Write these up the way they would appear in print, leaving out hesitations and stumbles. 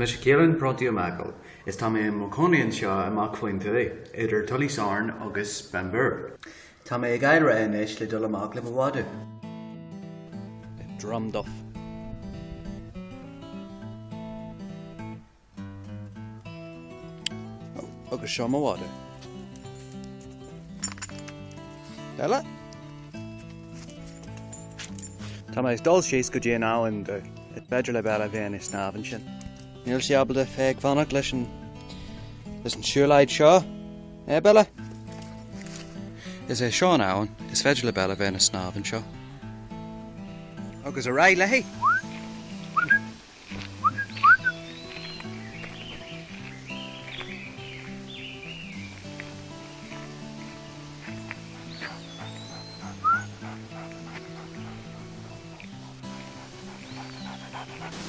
Rinne Caolán prótaí amachil. Is tá mé mo cónaíonn seo amach faoin today, idir tuilíosáin agus benbir. Tá mé ag éire inis le dul amach le mhadadh. Drum duff. Agus seo mhadadh. Eile? Tá mé dul síos go dtí an áhainn de beidir le beile bhéin is náhann sin. Níl siabal de fhaigheann leis an siúlaid seo, Bella? Is é seo an áhainn, is beidir le beile bhéin is náhann seo. Agus a raigh leithí.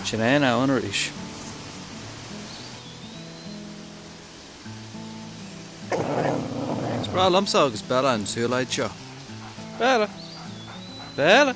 Sin é an áhainn arís. Sprá lamsa agus Bella an siúlaid seo. Bella? Bella?